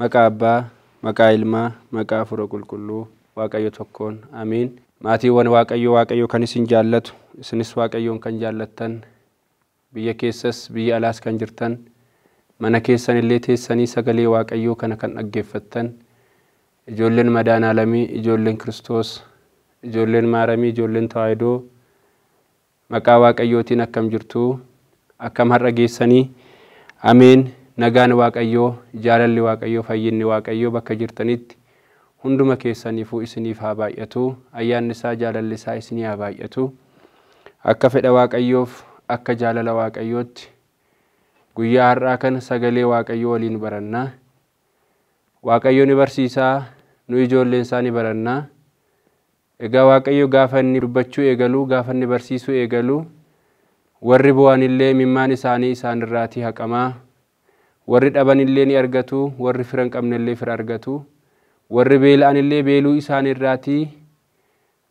Maqaa Abbaa, maqaa Ilmaa, maqaa Hafuura Qulqulluu, Waaqayyo tokkoon. Amiin. Maatiiwwan Waaqayyo kan isin jaallatu, isinis Waaqayyoon kan jaallattan, biyya keessas biyya alaas kan jirtan, mana keessan illee teessanii sagalee Waaqayyoo kana kan dhaggeeffattan, ijoolleen madaan alamii, ijoolleen Kiristoos, ijoolleen maaramii, ijoolleen tawaahidoo, maqaa Waaqayyootiin akkam jirtu, akkam har'a geessanii. Amiin. Nagaan Waaqayyoo, jaalalli Waaqayyoo, fayyinni Waaqayyoo bakka jirtanitti hunduma keessaniifuu isiniif haa baay'atu. Ayyaanni isaa, jaalalli isaa isinii haa baay'atu. Akka fedha Waaqayyoof, akka jaalala Waaqayyootti guyyaa har'aa kana sagalee Waaqayyoo waliin barannaa. Waaqayyo ni barsiisaa, nu ijoolleen isaa ni barannaa. Egaa Waaqayyo gaafa inni dubbachuu eegalu, gaafa inni barsiisuu eegalu, warri bu'an illee mimmaan isaanii isaan irraatii haqamaa. Warri dhaban illee ni argatu, warri fira hin qabne illee fira argatu, warri beela'an illee beeluu isaan irraatii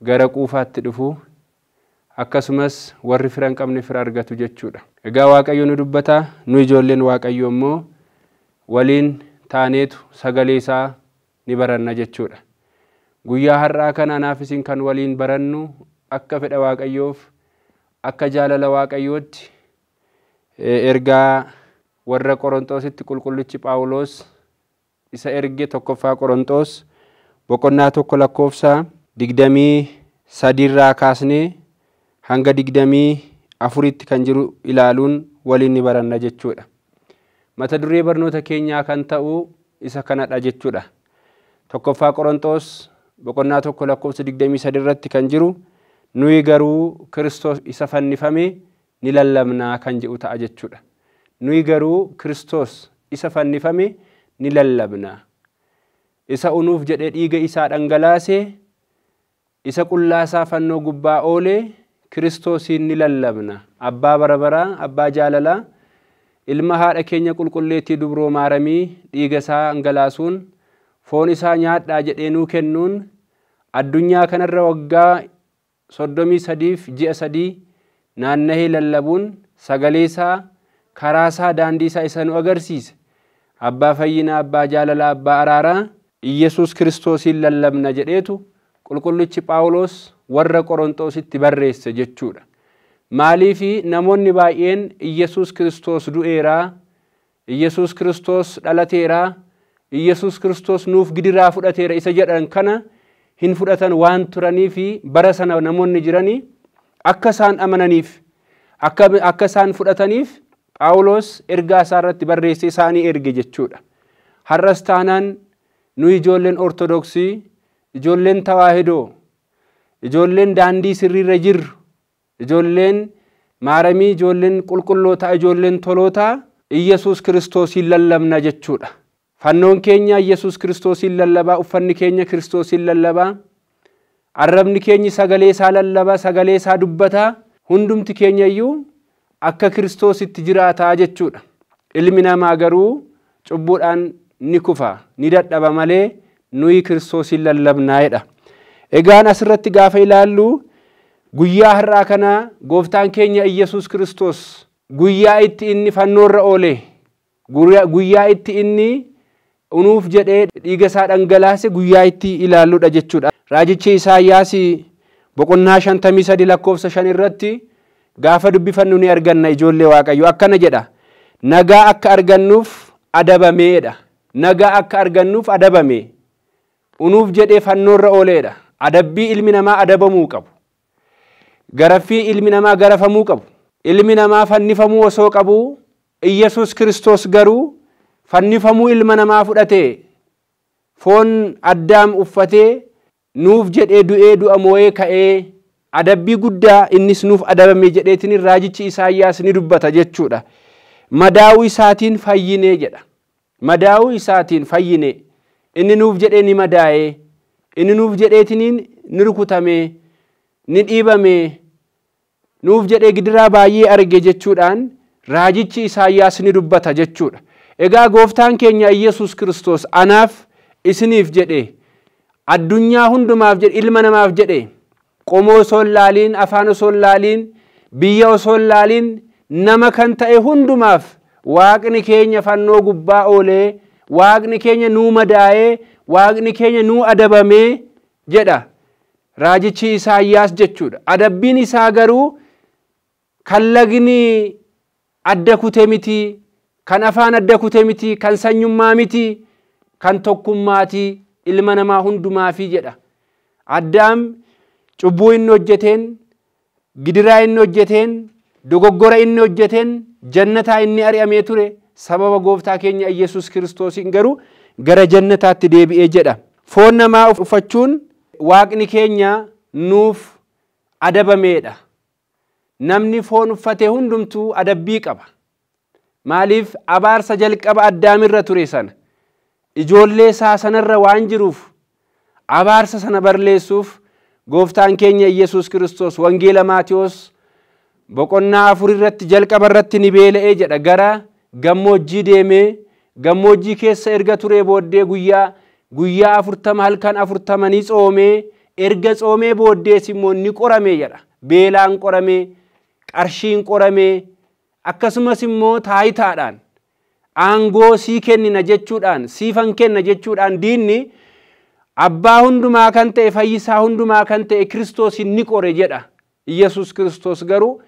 gara quufaatti dhufu, akkasumas warri fira hin qabne fira argatu jechuudha. Egaa Waaqayyo nu dubbata, nu ijoolleen Waaqayyo immoo waliin taaneetu sagalee isaa ni baranna jechuudha. Guyyaa har'aa kana anaaf isin kan waliin barannu akka fedha Waaqayyoof, akka jaalala Waaqayyootti ergaa warra Qorontositti qulqullichi Phaawulos isa erge tokkoffaa Qorontos boqonnaa 1 lakkoofsa 23 irraa kaasnee hanga 24tti kan jiru ilaaluun waliin ni baranna jechuudha. Mata duree barnoota keenyaa kan ta'u isa kanadha jechuudha. Tokkoffaa Qorontos boqonnaa 1 lakkoofsa 23 irratti kan jiru nuyi garuu Kiristoos isa fannifame ni lallabnaa kan jedhu ta'a jechuudha. Nuyi garuu Kiristoos isa fannifame ni lallabna. Isa unuuf jedhee dhiiga isaa dhangalaase, isa qullaasaa fannoo gubbaa oole Kiristoosiin ni lallabna. Abbaa barabaraa, abbaa jaalalaa, ilma haadha keenya qulqulleettii dubroo maaramii dhiiga isaa dhangalaasuun foon isaa nyaadhaa jedhee nuu kennuun addunyaa kanarra waggaa 33 ji'a 3 naannahee lallabuun sagalee isaa karaa isaa daandii isaa isa nu agarsiise. Abbaa fayyinaa, abbaa jaalalaa, abbaa araaraa Iyesuus Kiristoosiin lallabna jedheetu qulqullichi Phaawulos warra Qorontositti barreesse jechuudha. Maaliifi namoonni baay'een Iyesuus Kiristoos du'eeraa, Iyesuus Kiristoos dhalateeraa, Iyesuus Kiristoos nuuf gidiraa fudhateera isa jedhan kana hin fudhatan waan turaniifi bara sana namoonni jiranii akka isaan amananiif, akka isaan fudhataniif Phaawulos ergaa isaa irratti barreessee isaanii erge jechuudha. Har'as taanaan nu ijoolleen Ortodoksii, ijoolleen tawaahidoo, ijoolleen daandii sirriirra jirru, ijoolleen maaramii, ijoolleen qulqulloota, ijoolleen tolootaa Iyesuus Kiristoosiin lallabna jechuudha. Fannoon keenya Iyesuus Kiristoosiin lallabaa, uffanni keenya Kiristoosiin lallabaa, arrabni keenya sagalee isaa lallabaa, sagalee isaa dubbataa, hundumti keenya iyyuu akka Kiristoositti jiraataa jechuudha. Ilmi namaa garuu cubbuudhaan ni kufa, ni dadhaba malee nuyi Kiristoosiin lallabnaayedha. Egaan asirratti gaafa ilaallu guyyaa har'aa kana gooftaan keenya Iyesuus Kiristoos guyyaa itti inni fannoorra oole, guyyaa itti inni unuuf jedhee dhiiga isaa dhangalaase guyyaa itti ilaalludha jechuudha. Raajichi Isaayyaas boqonnaa 53 lakkoofsa 5 irratti gaafa dubbifannu ni arganna ijoollee Waaqayyo akkana jedha. Nagaa akka argannuuf adabameedha. Nagaa akka argannuuf adabame. Unuuf jedhee fannoorra ooleedha. Adabbii ilmi namaa adabamuu qabu. Garaffii ilmi namaa garafamuu qabu. Ilmi namaa fannifamuu osoo qabu, Iyesuus Kiristoos garuu fannifamuu ilma namaa fudhatee foon Addaam uffatee nuuf jedhee du'ee du'a moo'ee ka'ee adabbii guddaa innis nuuf adabame jedheetiin raajichi Isaayyaas ni dubbata jechuudha. Madaa'uu isaatiin fayyinee jedha. Madaa'uu isaatiin fayyinee inni nuuf jedhee ni madaa'ee, inni nuuf jedheetiin ni rukutamee, ni dhiibamee, nuuf jedhee gidiraa baay'ee arge jechuudhaan raajichi Isaayyaas ni dubbata jechuudha. Egaa gooftaan keenya Iyesuus Kiristoos anaaf isiniif jedhee addunyaa hundumaaf jedhe, ilma namaaf jedhee qomoo osoo hin laaliin, afaan osoo hin laaliin, biyya osoo hin laaliin nama kan ta'e hundumaaf Waaqni keenya fannoo gubbaa oolee waaqni keenya nuu madaa'ee waaqni keenya nuu adabamee jedha raajichi Isaayyaas jechuudha. Adabbiin isaa garuu kan lagni adda kutee miti, kan afaan adda kutee miti, kan sanyummaa miti, kan tokkummaati ilma namaa hundumaafi jedha. Addaam cubbuu inni hojjeteen, gidiraa inni hojjeteen, dogoggora inni hojjeteen, jannataa inni ari'amee ture sababa gooftaa keenya Yesuus Kiristoosiin garuu gara jannataatti deebi'ee jedha. Foon namaa uffachuun waaqni keenya nuuf adabameedha. Namni foon uffate hundumtuu adabbii qaba. Maaliif abaarsa jalqaba addaamirra ture sana ijoollee isaa sanarra waan jiruuf abaarsa sana barleessuuf gooftaan keenya Yesuus Kiristoos wangeela Maatiyos boqonnaa 4 irratti jalqaba irratti ni beela'ee jedha. Gara gammoojjii deemee gammoojjii keessa erga ture booddee guyyaa 40 halkan 40 ni tsoomee erga tsoomee booddees immoo ni qoramee jedha. Beelaan qoramee, qarshiin qoramee, akkasumas immoo taayitaadhaan aangoo sii kennina jechuudhaan, siifan kenna jechuudhaan diinni abbaa hundumaa kan ta'e, fayyisaa hundumaa kan ta'e Kiristoosin ni qore jedha. Yesuus Kiristoos garuu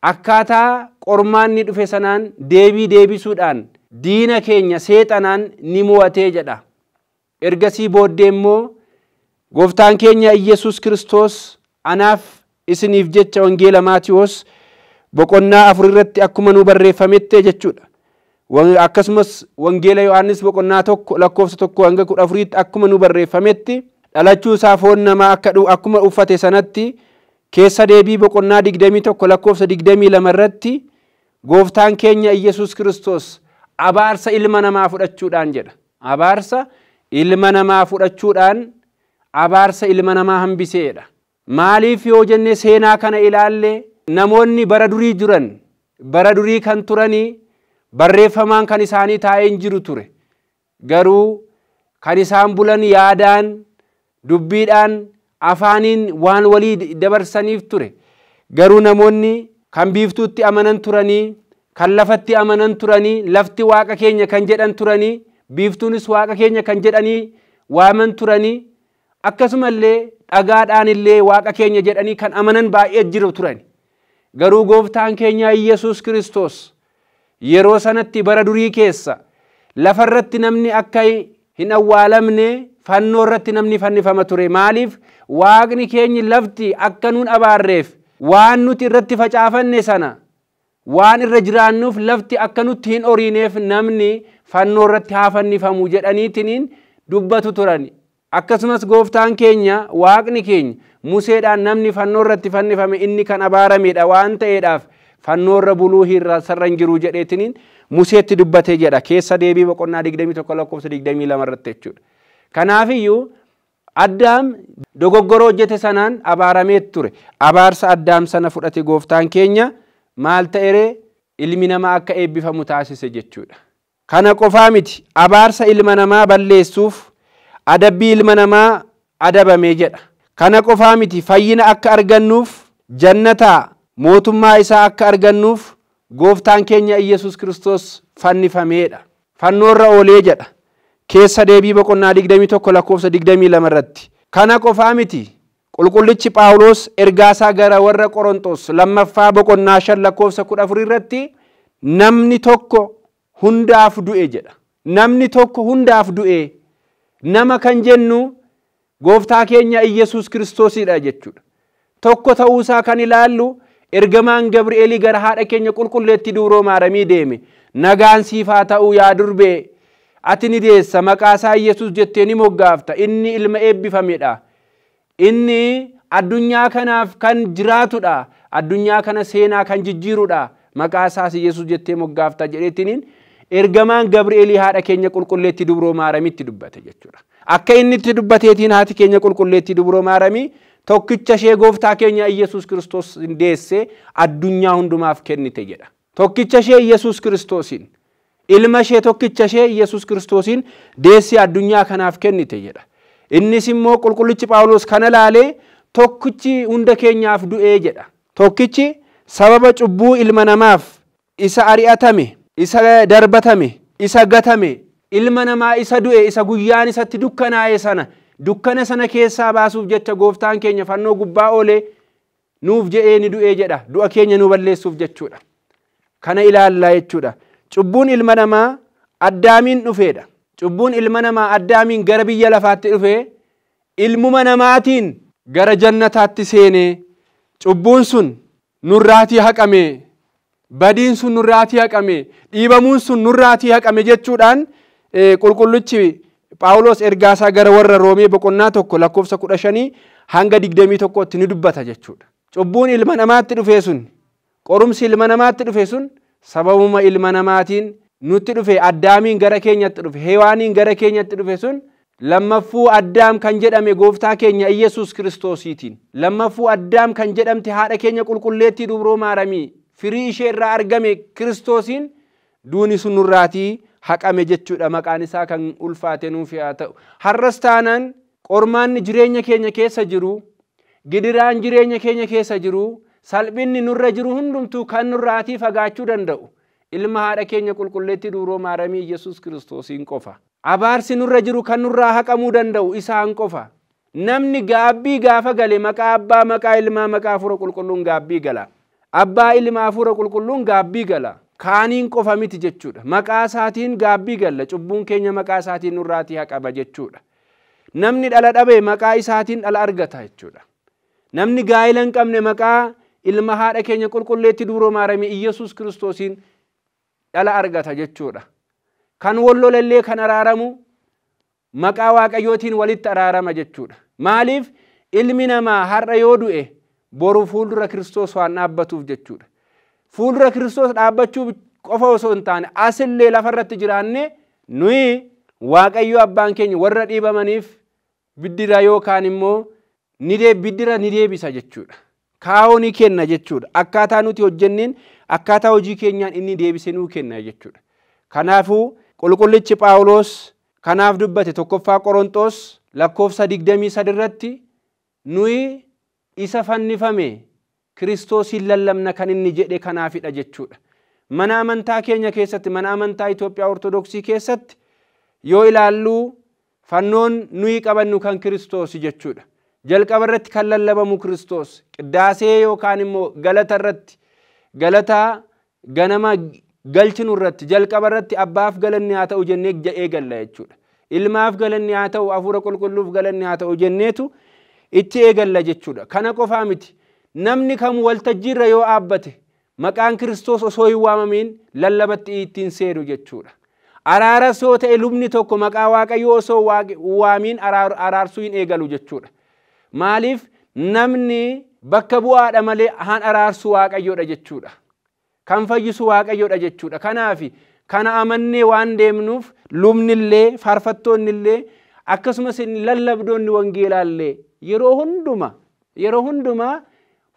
akkaataa qormaanni dhufe sanaan deebii deebisuudhaan diina keenya seexanaan ni mo'atee jedha. Ergasii booddee immoo gooftaan keenya Yesuus Kiristoos anaaf isiniif jecha wangeela Maatiyos boqonnaa 4 irratti akkuma nu barreeffametti jechuudha. Akkasumas wangeela Yohaannis boqonnaa 1 lakkoofsa 1 hanga 14tti akkuma nu barreeffametti dhalachuu isaa foon namaa akkuma uffate sanatti keessa deebii boqonnaa 21 lakkoofsa 22 irratti gooftaan keenya Yesuus Kiristoos abaarsa ilma namaa fudhachuudhaan jedha. Abaarsa ilma namaa fudhachuudhaan abaarsa ilma namaa hambiseedha. Maaliif yoo jenne seenaa kana ilaalle namoonni bara durii jiran, bara durii kan turanii barreeffamaan kan isaanii taa'een jiru ture. Garuu kan isaan bulan yaadaan, dubbiidhaan, afaaniin waan walii dabarsaniif ture. Garuu namoonni kan biiftuutti amanan turanii, kan lafatti amanan turanii, lafti waaqa keenya kan jedhan turanii, biiftuunis waaqa keenya kan jedhanii waaman turanii, akkasumallee dhagaadhaan illee waaqa keenya jedhanii kan amanan baay'ee jiru turan. Garuu gooftaan keenya Yesuus Kiristoos yeroo sanatti bara durii keessa lafarratti namni akka hin awwaalamne fannoo irratti namni fannifama ture. Maaliif waaqni keenyi lafti akka nuun abaarreef waan nuti irratti facaafanne sana waan irra jiraannuuf lafti akka nutti hin horiineef namni fannoo irratti haa fannifamu jedhaniitiin dubbatu turan. Akkasumas gooftaan keenya waaqni keenya Museedhaan namni fannoo irratti fannifame inni kan abaarameedha waan ta'eedhaaf fannoo irra buluu sarra hin jiru jedheetiin Museetti dubbatee jedha. Keessa deebii boqonnaa 21 lakkoofsa 22 irratti jechuudha. Kanaafiyyuu Addaam dogoggoroo hojjete sanaan abaaramee ture. Abaarsa Addaam sana fudhate gooftaan keenya maal ta'ere ilmi namaa akka eebbifamu taasise jechuudha. Kana qofaa miti abaarsa ilma namaa balleessuuf adabbii ilma namaa adabamee jedha. Kana qofaa miti fayyina akka argannuuf jannataa mootummaa isaa akka argannuuf gooftaan keenya Yesuus Kiristoos fannifameedha. Fannoo irra oolee jedha. Keessa deebii boqonnaa 21 lakkoofsa 22 irratti. Kana qofaa miti qulqullichi Phaawulos ergaasaa gara warra Qorontos lammaffaa boqonnaa 5 lakkoofsa 14 irratti namni tokko hundaaf du'e jedha. Namni tokko hundaaf du'e. Nama kan jennu gooftaa keenya Yesuus Kiristoosidha jechuudha. Tokko ta'uusaa kan ilaallu ergamaan Gabri'eel gara haadha keenya qulqulleetti dubroo Maaramii deeme. Nagaan siif haa ta'u yaa durbee ati ni deessa maqaa isaa Yesuus jettee ni moggaafta. Inni ilma eebbifameedha. Inni addunyaa kanaaf kan jiraatudha. Addunyaa kana seenaa kan jijjiirudha. Maqaa isaas Yesuus jettee moggaafta jedheetiin ergamaan Gabri'eel haadha keenya qulqulleetti dubroo Maaramiitti dubbate jechuudha. Akka inni itti dubbateetiin haati keenya qulqulleetti dubroo Maaramii tokkicha ishee gooftaa keenya Yesuus Kiristoos deesse addunyaa hundumaaf kennite jedha. Tokkicha ishee Yesuus Kiristoosin ilma ishee tokkicha ishee Yesuus Kiristoosin deesse addunyaa kanaaf kennite jedha. Innis immoo qulqullichi Phaawulos kana laalee tokkichi hunda keenyaaf du'ee jedha. Tokkichi sababa cubbuu ilma namaaf isa ari'atame, isa darbatame, isa gatame, ilma namaa isa du'e isa guyyaan isatti dukkanaa'e sana dukkana sana keessaa baasuuf jecha gooftaan keenya fannoo gubbaa oolee nuuf jedhee ni du'ee jedha. Du'a keenya nu balleessuuf jechuudha. Kana ilaallaa jechuudha. Cubbuun ilma namaa Addaamiin dhufeedha. Cubbuun ilma namaa Addaamiin gara biyya lafaatti dhufee ilmuma namaatiin gara jannataatti seenee cubbuun sun nurraatii haqame, badiin sun nurraatii haqame, dhiibamuun sun nurraatii haqame jechuudhaan qulqullichi Phaawulos ergaasaa gara warra Roomee boqonnaa 1 lakkoofsa 15 hanga 21tti ni dubbata jechuudha. Cubbuun ilma namaatti dhufe sun, qorumsi ilma namaatti dhufe sun sababuma ilma namaatiin nutti dhufe, Addaamiin gara keenyatti dhufe, Hewaaniin gara keenyatti dhufe sun lammaffuu Addaam kan jedhame gooftaa keenya Iyesuus Kiristoosiitiin, lammaffuu Addaam kan jedhamte haadha keenya qulqulleettii dubroo maaramii firii ishee irraa argame Kiristoosiin duuni sun nurraatii haqame jechuudha. Maqaan isaa kan ulfaate nuuf haa ta'u. Har'as taanaan qormaanni jireenya keenya keessa jiru, gidiraan jireenya keenya keessa jiru, salphinni nurra jiru hundumtuu kan nurraatii fagaachuu danda'u ilma haadha keenya qulqulleettii dubroo maaramii Iyesuus Kiristoosiin qofa. Abaarsi nurra jiru kan nurraa haqamuu danda'u isaan qofa. Namni gaabbii gaafa gale maqaa Abbaa, maqaa Ilmaa, maqaa Hafuura Qulqulluun gaabbii gala. Abbaa, Ilmaa, Hafuura Qulqulluun gaabbii gala. Kaaniin qofa miti jechuudha. Maqaa isaatiin gaabbii galla. Cubbuun keenya maqaa isaatiin nurraatii haqama jechuudha. Namni dhala dhabe maqaa isaatiin dhala argata jechuudha. Namni gaa'ela hin qabne maqaa ilma haadha keenya qulqulleettii dubroo maaramii Iyesuus Kiristoosiin dhala argata jechuudha. Kan wallolallee kan araaramu maqaa Waaqayyootiin walitti araarama jechuudha. Maaliif ilmi namaa har'a yoo du'e boru fuuldura Kiristoos waan dhaabbatuuf jechuudha. Fuuldura Kiristoos dhaabbachuu qofa osoo hin taane asillee lafarratti jiraanne nuyi Waaqayyo abbaan keenya warra dhiibamaniif biddira yookaan immoo biddira ni deebisa jechuudha. Kaa'oo ni kenna jechuudha. Akkaataa nuti hojjenneen akkaataa hojii keenyaan inni deebisee nuu kenna jechuudha. Kanaafuu qulqullichi Phaawulos kanaaf dubbate tokkoffaa Qorontos lakkoofsa 23 irratti nuyi isa fannifame Kiristoosiin lallabna kan inni jedhe kanaafidha jechuudha. Mana amantaa keenya keessatti, mana amantaa Itoophiyaa Ortodoksii keessatti yoo ilaallu fannoon nuyi qabannu kan Kiristoos jechuudha. Jalqaba irratti kan lallabamu Kiristoos, qiddaasee yookaan immoo galata irratti, galata ganama galchinu irratti, jalqaba irratti abbaaf galanni haa ta'u jennee eegalla jechuudha. Ilmaaf galanni haa ta'u, Hafuura Qulqulluuf galanni haa ta'u jenneetu itti eegalla jechuudha. Kana qofaa miti. Namni kamuu waltajjiirra yoo dhaabbate maqaan Kiristoos osoo hin waamamiin lallabatti ittiin seenu jechuudha. Araaras yoo ta'e lubni tokko maqaa Waaqayyoo osoo waamiin araarsuu hin eegalu jechuudha. Maaliif namni bakka bu'aadha malee haan araarsu Waaqayyoodha jechuudha. Kan fayyisu Waaqayyoodha jechuudha. Kanaaf kana amannee waan deemnuuf lubnillee faarfattoonnillee akkasumas lallabdoonni wangeelaallee yeroo hundumaa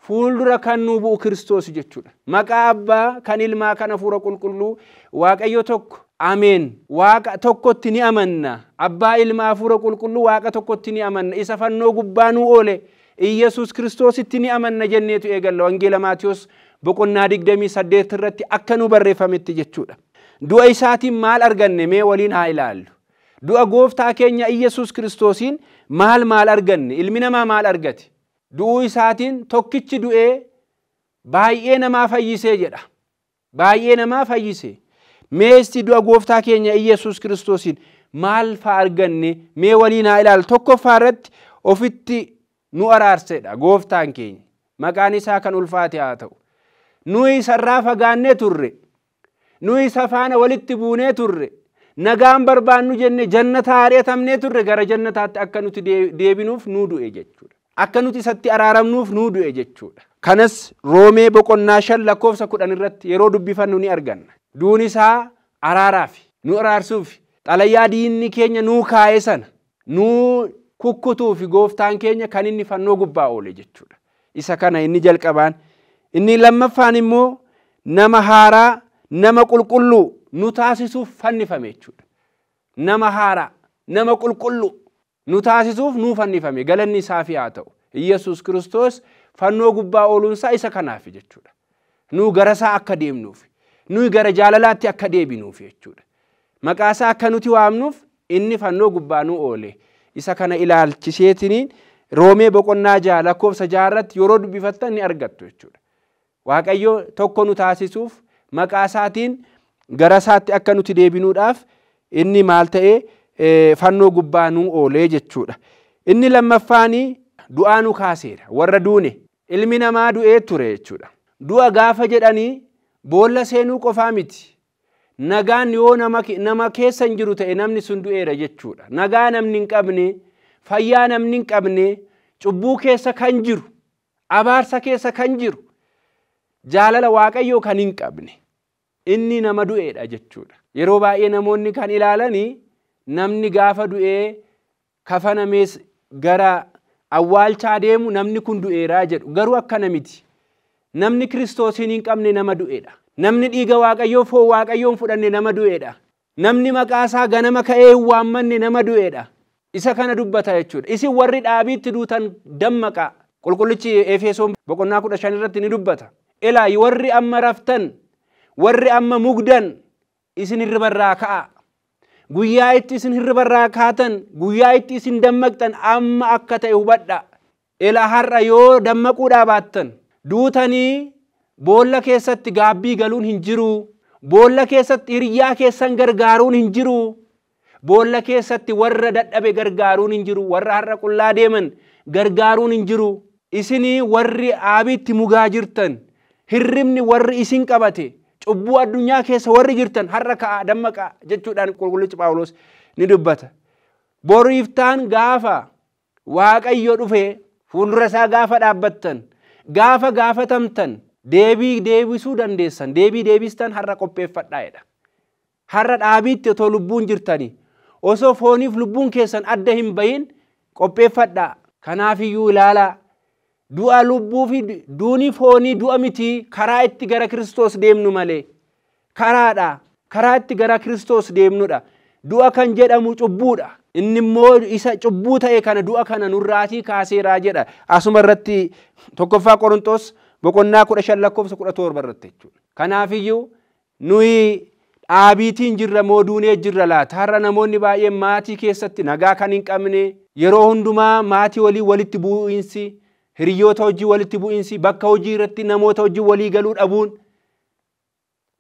fuuldura kan nu bu'u Kiristoos jechuudha. Maqaa Abbaa, kan Ilmaa, kan Hafuura Qulqulluu Waaqayyo tokko. Ameen. Waaqa tokkotti ni amanna. Abbaa, Ilmaa, Hafuura Qulqulluu Waaqa tokkotti ni amanna. Isa fannoo gubbaa nuu oole Iyesuus Kiristoositti ni amanna jenneetu eegalla. Wangeela Maatiyos boqonnaa 28 irratti akka nu barreeffametti jechuudha. Du'a isaatiin maal arganne mee waliin haa ilaallu. Du'a gooftaa keenya Iyesuus Kiristoosiin maal arganne? Ilmi namaa maal argate? Du'uu isaatiin tokkichi du'ee baay'ee namaa fayyisee jedha. Baay'ee namaa fayyisee. Meesti du'a gooftaa keenya Iyesuus Kiristoosiin maal faa arganne mee waliin haa ilaallu. Tokkoffaa irratti ofitti nu araarsedha gooftaan keenya. Maqaan isaa kan ulfaate haa ta'u. Nuyi isarraa fagaannee turre. Nuyi isa faana walitti buunee turre. Nagaan barbaannu jenne jannata ari'atamnee turre. Gara jannataatti akka nuti deebinuuf nuu du'e jechuudha. Akka nuti isatti araaramnuuf nuu du'e jechuudha. Kanas Roomee boqonnaa 5 lakkoofsa 10 irratti yeroo dubbifannu ni arganna. Duun isaa araaraaf nu araarsuuf xalayaa diinni keenya nuu kaa'e sana nuu kukkutuuf gooftaan keenya kan inni fannoo gubbaa oole jechuudha. Isa kana inni jalqabaan. Inni lammaffaan immoo nama haaraa, nama qulqulluu nu taasisuuf fannifame jechuudha. Nama haaraa, nama qulqulluu nu taasisuuf nuu fannifame. Galanni isaaf haa ta'u. Iyesuus Kiristoos fannoo gubbaa ooluunsaa isa kanaaf jechuudha. Nu gara isaa akka deemnuuf, nu gara jaalalaatti akka deebinuuf jechuudha. Maqaa isaa akka nuti waamnuuf inni fannoo gubbaa nu oole. Isa kana ilaalchiseetiniin Roomee boqonnaa 6 lakkoofsa 6 irratti yeroo dubbifattan ni argattu jechuudha. Waaqayyo tokko nu taasisuuf maqaa isaatiin gara isaatti akka nuti deebinuudhaaf inni maal ta'ee fannoo gubbaa nu oolee jechuudha. Inni lammaffaanii du'aa nu kaaseera. Warra duune ilmi namaa du'ee ture jechuudha. Du'a gaafa jedhanii boolla seenuu qofaa miti. Nagaan yoo nama keessa hin jiru ta'e namni sun du'eera jechuudha. Nagaa namni hin qabne, fayyaa namni hin qabne, cubbuu keessa kan jiru, abaarsa keessa kan jiru, jaalala Waaqayyoo kan hin qabne inni nama du'eedha jechuudha. Yeroo baay'ee namoonni kan ilaalanii namni gaafa du'ee kafanamees gara awwaalchaa deemu namni kun du'eeraa jedhu. Garuu akkana miti. Namni Kiristoosiin hin qabne nama du'eedha. Namni dhiiga Waaqayyoo foon Waaqayyoon fudhanne nama du'eedha. Namni maqaa isaa ganama ka'ee hin waammanne nama du'eedha. Isa kana dubbata jechuudha. Isin warri dhaabiitti duutan dammaqa. Qulqullichi Efesoon boqonnaa 15 irratti ni dubbata. Ilaa warri amma raftan, warri amma mugdan isin hirribarraa ka'a. Guyyaa itti isin hirribarraa kaatan, guyyaa itti isin dammaqxan amma akka ta'e hubadha. Ilaa har'a yoo dammaquudhaa baattan duutanii boolla keessatti gaabbii galuun hin jiru. Boolla keessatti hiriyaa keessan gargaaruun hin jiru. Boolla keessatti warra dadhabe gargaaruun hin jiru. Warra har'a qullaa deeman gargaaruun hin jiru. Isinii warri aabiitti mugaa jirtan, hirribni warri isin qabate, cubbuu addunyaa keessa warri jirtan har'a ka'a dammaqa jechuudhaan qulqullichi Phaawulos ni dubbata. Boriiftaan gaafa Waaqayyo dhufe fuuldura isaa gaafa dhaabbattan, gaafa gaafatamtan deebii deebisuu dandeessan, deebii deebistan har'a qopheeffadhaa jedha. Har'a dhaabiitti otoo lubbuun jirtanii osoo fooniif lubbuun keessan adda hin bahin qopheeffadhaa. Kanaafiyyuu ilaalaa du'a lubbuu fi duuni foonii du'a miti. Karaa itti gara Kiristoos deemnu malee karaadha. Karaa itti gara Kiristoos deemnudha. Du'a kan jedhamu cubbuudha. Inni immoo isa cubbuu ta'e kana du'a kana nurraatii kaaseeraa jedha. Asuma irratti tokkoffaa Qorontos boqonnaa 15 lakkoofsa 17 irratti jechuudha. Kanaafiyyuu nuyi dhaabiitiin jirra moo duunee jirra laata? Har'a namoonni baay'een maatii keessatti nagaa kan hin qabne, yeroo hundumaa maatii walii walitti bu'iinsi, hiriyoota hojii walitti bu'iinsi, bakka hojii irratti namoota hojii walii galuu dhabuun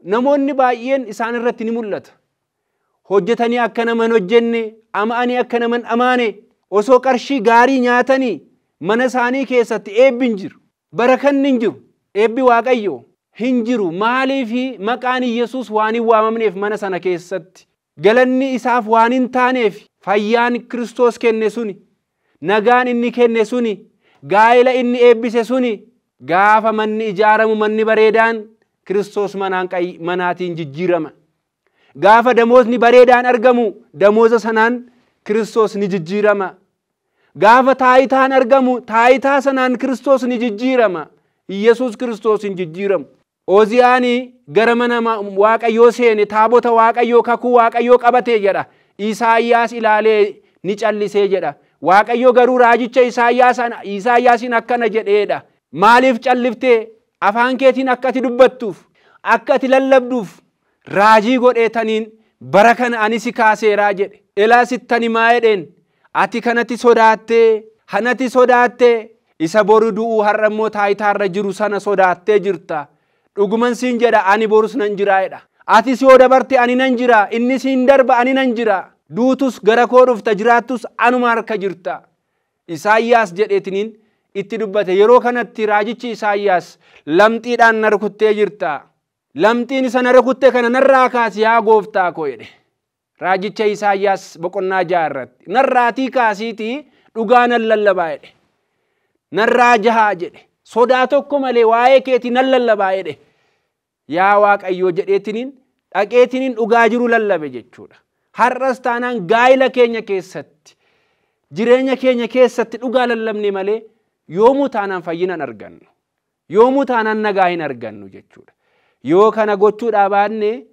namoonni baay'een isaan irratti ni mul'ata. Hojjetanii akka naman hojjenne, ama'anii akka naman amaane, osoo qarshii gaarii nyaatanii mana isaanii keessatti eebbi hin jiru. Barakanni hin jiru. Eebbi Waaqayyoo hin jiru. Maaliif maqaan Yesuus waan hin waamamneef mana sana keessatti, galanni isaaf waan hin taaneef, fayyaan Kiristoos kenne suni, nagaan inni kenne suni, gaa'ela inni eebbise suni, gaafa manni ijaaramu manni bareedaan Kiristoos manaatiin jijjiirama. Gaafa damoosni bareedaan argamu damooza sanaan Kiristoos ni jijjiirama. Gaafa taayitaan argamu taayitaa sanaan Kiristoos ni jijjiirama. Yesuus Kiristoos hin jijjiiramu. Oziyaanii gara mana Waaqayyoo seene, taabota Waaqayyoo, kakuu Waaqayyoo qabatee jedha. Isaayyaas ilaalee ni callisee jedha. Waaqayyo garuu raajicha Isaayyaasiin akkana jedheedha. Maaliif calliftee? Afaan keetiin akka ati dubbattuuf, akka ati lallabduuf raajii godheetaniin bara kana ani si kaaseeraa jedhe. Elaa sittani maa jedheen? Ati kanatti sodaattee, hanati sodaattee, isa boru du'uu har'a immoo taayitaarra jiru sana sodaattee jirta. Dhuguman siin jedha ani borus nan jiraa jedha. Ati si yoo dabarte ani nan jira, inni siin darba ani nan jira. Duutus gara koo dhufta, jiraattus anuma harka jirta. Isaayyaas jedheetiniin itti dubbate. Yeroo kanatti raajichi Isaayyaas lamxiidhaan na rukuttee jirta. Lamxiin isa na rukutte kana narraa kaasi yaa gooftaa koo jedhe. Raajicha Isaayyaas boqonnaa 6 irratti. Narraatii kaasiitii dhugaa nan lallabaa jedhe. Narraa jahaa jedhe. Sodaa tokko malee waa'ee keetii nan lallabaa jedhe. Yaa Waaqayyoo jedheetiniin dhaqeetiniin dhugaa jiru lallabe jechuudha. Har'as taanaan gaa'ila keenya keessatti, jireenya keenya keessatti dhugaa lallabne malee yoomuu taanaan fayyina hin argannu. Yoomuu taanaan nagaa hin argannu jechuudha. Yoo kana gochuudhaa baanne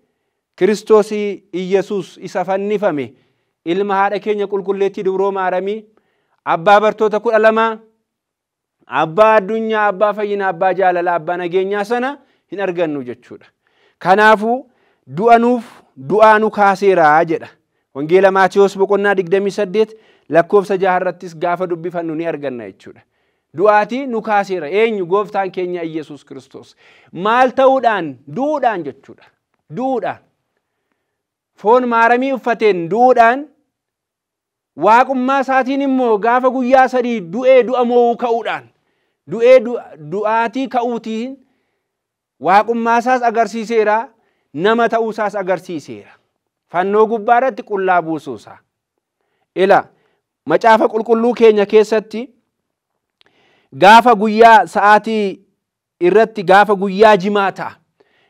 Kiristoos Iyesuus isa fannifame, ilma haadha keenya qulqulleettii Dubroo Maaramii, abbaa bartoota 12, abbaa addunyaa, abbaa fayyina, abbaa jaalalaa, abbaa nageenyaa sana hin argannu jechuudha. Kanaafuu du'a nuuf du'aa nu kaaseera jedha. Wangeela Maatiyos boqonnaa 28 lakkoofsa 6 irrattis gaafa dubbifannu ni arganna jechuudha. Du'aatii nu kaaseera. Eenyu? Gooftaan keenya Iyesuus Kiristoos. Maal ta'uudhaan? Du'uudhaan jechuudha. Du'uudhaan. Foon maaramii uffateen du'uudhaan, waaqummaa isaatiin immoo gaafa guyyaa 3 du'ee du'a mo'uu ka'uudhaan, du'aatii ka'uutiin waaqummaa isaas agarsiiseera, nama ta'uu isaas agarsiiseera. Fannoo gubbaa irratti qullaa buusuusaa. Ila macaafa qulqulluu keenya keessatti gaafa guyyaa sa'aatii irratti gaafa guyyaa jimaataa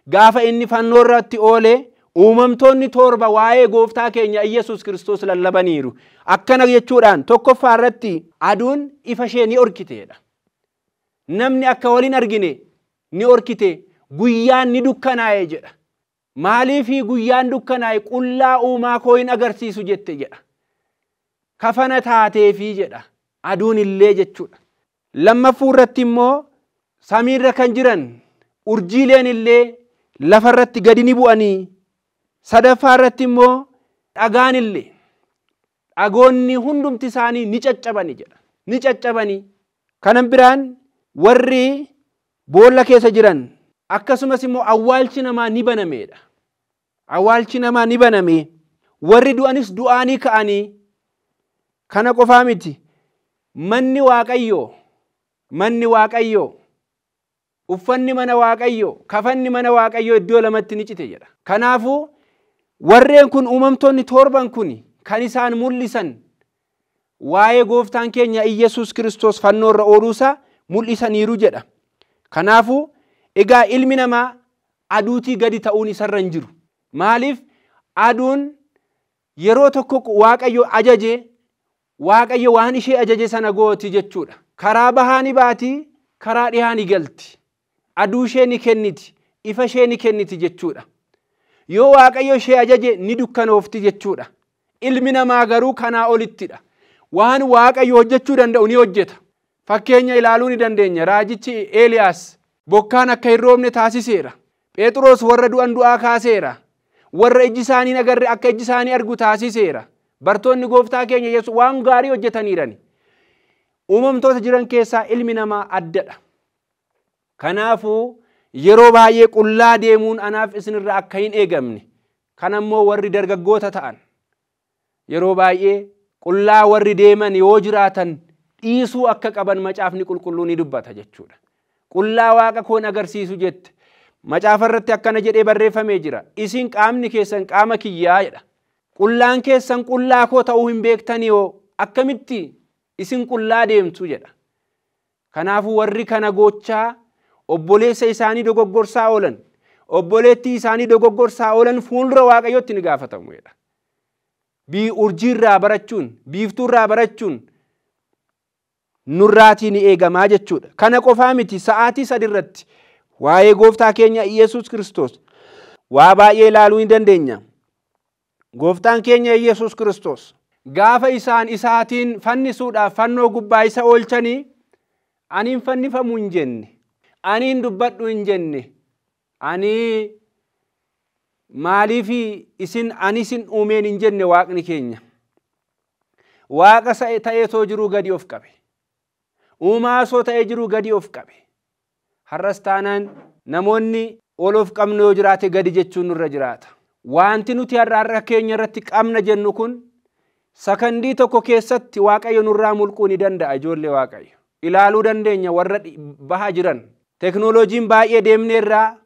gaafa inni fannoo irratti oolee uumamtoonni 7 waa'ee gooftaa keenya Iyesuus Kiristoos lallabaniiru. Akkana jechuudhaan tokkoffaa irratti aduun ifa ishee ni orkiteedha. Namni akka waliin argine ni orkite, guyyaan ni dukkanaa'e jedha. Maaliif guyyaan dukkanaa'e? Qullaa uumaa koo hin agarsiisu jette jedha. Kafana taateefi jedha. Aduun illee jechuudha. Lammaffuu irratti immoo samiirra kan jiran urjiileen illee lafarratti gadi ni bu'anii. Sadaffaa irratti immoo dhagaan illee, dhagoonni hundumti isaanii ni caccabani jedha. Ni caccabani. Kanan biraan warri boolla keessa jiran akkasumas immoo awwaalchi namaa ni banameedha. Awwaalchi namaa ni baname. Warri du'anis du'aanii ka'anii. Kana qofaa miti. Manni Waaqayyoo, uffanni mana Waaqayyoo, kafanni mana Waaqayyoo iddoo lamatti ni cite jedha. Kanaafuu warreen kun uumamtoonni 7 kun kan isaan mul'isan waa'ee gooftaan keenya Iyesuus Kiristoos fannoo irra ooluusaa mul'isaniiru jedha. Kanaafuu egaa ilmi namaa aduutii gadi ta'uun isarra hin jiru. Maaliif? Aduun yeroo tokko Waaqayyo ajaje, Waaqayyo waan ishee ajaje sana gooti jechuudha. Karaa bahaa ni baati, karaa dhihaa ni galti. Aduu ishee ni kenniti, ifa ishee ni kenniti jechuudha. Yoo Waaqayyo ishee ajaje ni dukkanoofti jechuudha. Ilmi namaa garuu kanaa olittidha. Waan Waaqayyo hojjechuu danda'u ni hojjeta. Fakkeenya ilaaluu ni dandeenya. Raajichi Eeliyaas bokkaan akka hin roobne taasiseera. Phexros warra du'an du'aa kaaseera. Warra iji isaanii agarre akka iji isaanii argu taasiseera. Bartoonni gooftaa keenya Yesuus waan gaarii hojjetaniirani. Uumamtoota jiran keessaa ilmi namaa addadha. Kanaafuu yeroo baay'ee qullaa deemuun anaaf isinirraa akka hin eegamne. Kanammoo warri dargaggoota ta'an yeroo baay'ee qullaa warri deeman yoo jiraatan dhiisuu akka qaban macaafni qulqulluun ni dubbata jechuudha. Qullaa Waaqa koon agarsiisu jette. Macaafa irratti akkana jedhee barreeffamee jira. Isin qaamni keessan qaama kiyyaa jedha. Qullaan keessan qullaa koo ta'uu hin beektanii yoo akkamitti isin qullaa deemtu jedha. Kanaafuu warri kana gochaa obboleessa isaanii dogoggorsaa oolan, obboleettii isaanii dogoggorsaa oolan fuuldura Waaqayyootti ni gaafatamu jedha. Urjiirraa barachuun, biiftuurraa barachuun nurraatii ni eegamaa jechuudha. Kana qofaa miti, sa'aatii 3 irratti waa'ee gooftaa keenya Iyesuus Kiristoos waa baay'ee ilaaluu ni dandeenya. Gooftaan keenya Iyesuus Kiristoos gaafa isaatiin fannisuudhaaf fannoo gubbaa isa oolchanii, aniin fannifamu hin jenne, aniin dubbadhu hin jenne, ani maaliif isin uumeen hin jenne. Waaqni keenya Waaqa ta'ee soo jiruu gadi of qabe. Uumaa soo ta'ee jiruu gadi of qabe. Har'as taanaan namoonni ol of qabnu yoo jiraate gadi jechuun nurra jiraata. Wanti nuti har'a keenya irratti qabna jennu kun sakandii tokko keessatti Waaqayyo nurraa mulquu ni danda'a. Ijoollee Waaqayyo ilaaluu dandeenya. Warra bahaa jiran teknooloojiin baay'ee deemneerraa,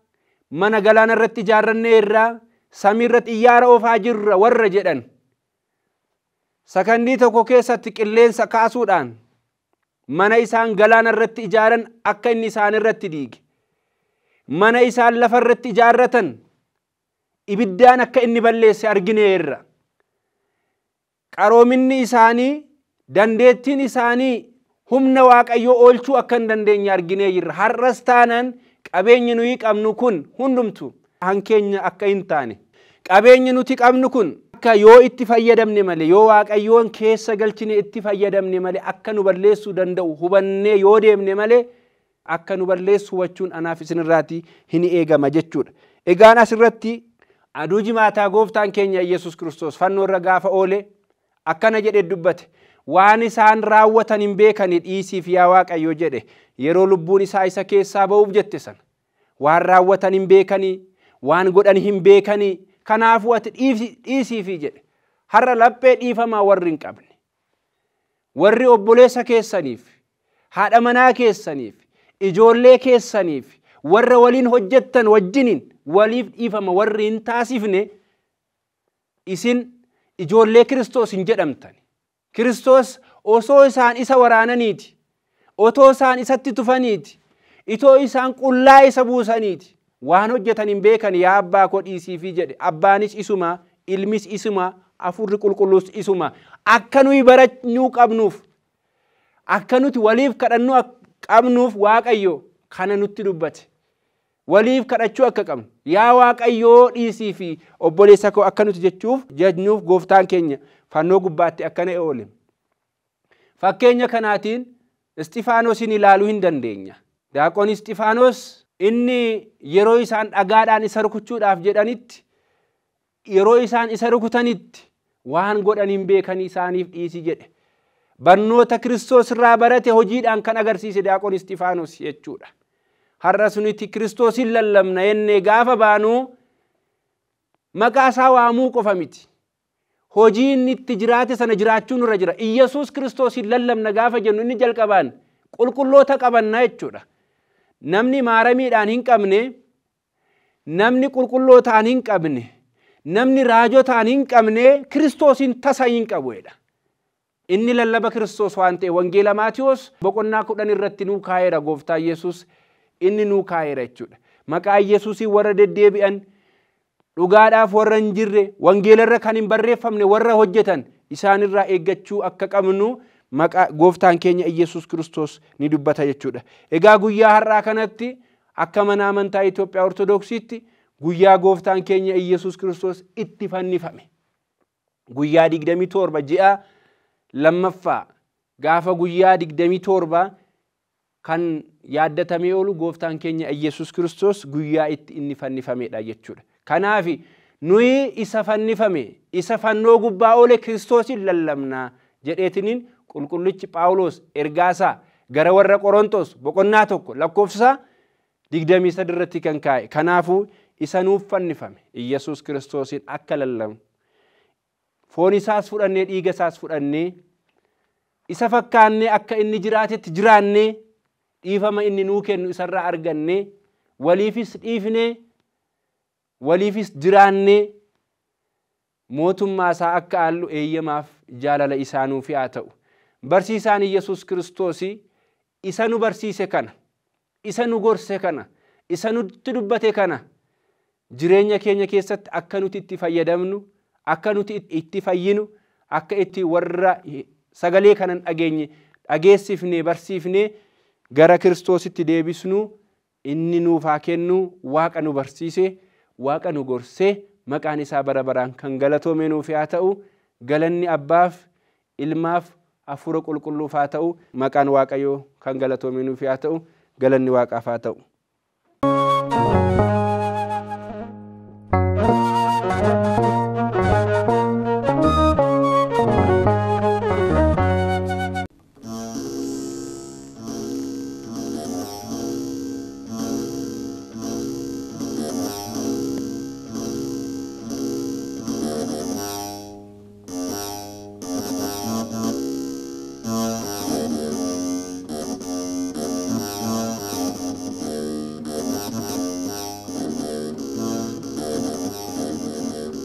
mana galaana irratti ijaarranneerraa, samii irratti xiyyaara oofaa jirra warra jedhan sakandii tokko keessatti qilleensa kaasuudhaan mana isaan galaana irratti ijaaran akka inni isaan irratti diige, mana isaan lafa irratti ijaarratan ibiddaan akka inni balleesse argineerra. Qaroominni isaanii, dandeettiin isaanii humna Waaqayyoo oolchuu akka hin dandeenye arginee jirra. Har'as taanaan qabeenyi nuyi qabnu kun hundumtu hankeenya akka hin taane, qabeenyi nuti qabnu kun akka yoo itti fayyadamne malee, yoo Waaqayyoon keessa galchine itti fayyadamne malee akka nu balleessuu danda'u hubannee yoo deemne malee akka nu balleessu hubachuun anaaf isinirraati hin eegama jechuudha. Egaan asirratti aduu jimaataa gooftaan keenya Yesuus Kiristoos fannoo irra gaafa oole akkana jedhe dubbate waan isaan raawwatan hin beekani dhiisiif yaa Waaqayyo jedhe yeroo lubbuun isaa isa keessaa ba'uuf jette sana waan raawwatan hin beekani waan godhan hin beekani kanaafuu ati dhiisiif jedhe har'a laphee dhiifamaa warri hin qabne warri obboleessa keessaniif haadha manaa keessaniif ijoollee keessaniif warra waliin hojjettan wajjiniin waliif dhiifama warri hin taasifne isin ijoollee Kiristoos hin jedhamtan. Kiristoos osoo isaan isa waraananiiti, otoo isaan isatti tufaniiti, itoo isaan qullaa isa buusaniiti waan hojjetan hin beekan yaa abbaa koo dhiisiifi jedhe. Abbaanis isuma, ilmis isuma, hafuurri qulqulluus isuma. Akka nuyi barachuu qabnuuf, akka nuti waliif kadhannuu qabnuuf Waaqayyo kana nutti dubbate. Waliif kadhachuu akka qabnu yaa Waaqayyo dhiisiifi obboleessa koo akka nuti jechuuf jajnuuf gooftaan keenya fannoo gubbaatti akkana oole. Fakkeenya kanaatiin Isxifaanosin ilaaluu hin dandeenya. Daaqoon Isxifaanos inni yeroo isaan dhagaadhaan isa rukuchuudhaaf jedhanitti yeroo isaan isa rukutanitti waan godhan hin beekanii isaaniif dhiisi jedhe. Barnoota Kiristoos irraa barate hojiidhaan kan agarsiise Daaqoon Isxifaanos jechuudha. Har'a suniti Kiristoosin lallabna jennee gaafa baanu maqaa isaa waamuu qofa miti. Hojii inni itti jiraate sana jiraachuun irra jira. Iyesuus Kiristoosin lallabna gaafa jennu inni jalqabaan qulqulloota qabanna jechuudha. Namni maaramiidhaan hin qabne, namni qulqullootaan hin qabne, namni raajotaan hin qabne Kiristoosin tasa hin qabuudha. Inni lallaba Kiristoos waan ta'e wangeela Maatiyos boqonnaa 10 irratti nuu kaa'eera gooftaa Yesuus inni nuu kaa'eera jechuudha. Maqaa Yesuusin warra deddeebi'an dhugaadhaaf warra hin jirre wangeela irra kan hin barreeffamne warra hojjetan isaan irraa eeggachuu akka qabnu maqaa gooftaan keenya Yesuus Kiristoos ni dubbata jechuudha. Egaa guyyaa har'aa kanatti akka mana amantaa Itoophiyaa Ortodoksiitti guyyaa gooftaan keenya Yesuus Kiristoos itti fannifame. Guyyaa 27 ji'a lammaffaa gaafa guyyaa 27 kan yaadatamee oolu gooftaan keenya Yesuus Kiristoos guyyaa itti inni fannifameedha jechuudha. Kanaaf nuyi isa fannifame isa fannoo gubbaa oole Kiristoosin lallabna jedheetiniin qulqullichi Phaawulos ergaasaa gara warra Qorontos boqonnaa 1 lakkoofsa 23 irratti kan kaa'e. Kanaafuu isa nuuf fannifame Yesuus Kiristoosin akka lallabnu foon isaas fudhannee dhiiga isaas fudhannee isa fakkaannee akka inni jiraatetti jiraannee dhiifama inni nuu kennu isarraa argannee waliifis dhiifnee waliifis jiraannee mootummaa isaa akka aallu eeyyamaaf jaalala isaa nuuf haa ta'u. Barsiisaan Yesuus Kiristoos isa nu barsiise kana, isa nu gorse kana, isa nutti dubbate kana jireenya keenya keessatti akka nuti itti fayyadamnu, akka nuti itti fayyinu, akka itti warra sagalee kanan dhageenye dhageessifnee barsiifnee gara Kiristoositti deebisnu inni nuuf haa kennu. Waaqa nu barsiise, Waaqa nu gorse maqaan isaa bara baraan kan galatoome nuuf haa ta'u. Galanni Abbaaf, Ilmaaf, Hafuura Qulqulluuf haa ta'u. Maqaan Waaqayyoo kan galatoome nuuf haa ta'u. Galanni Waaqaaf haa ta'u.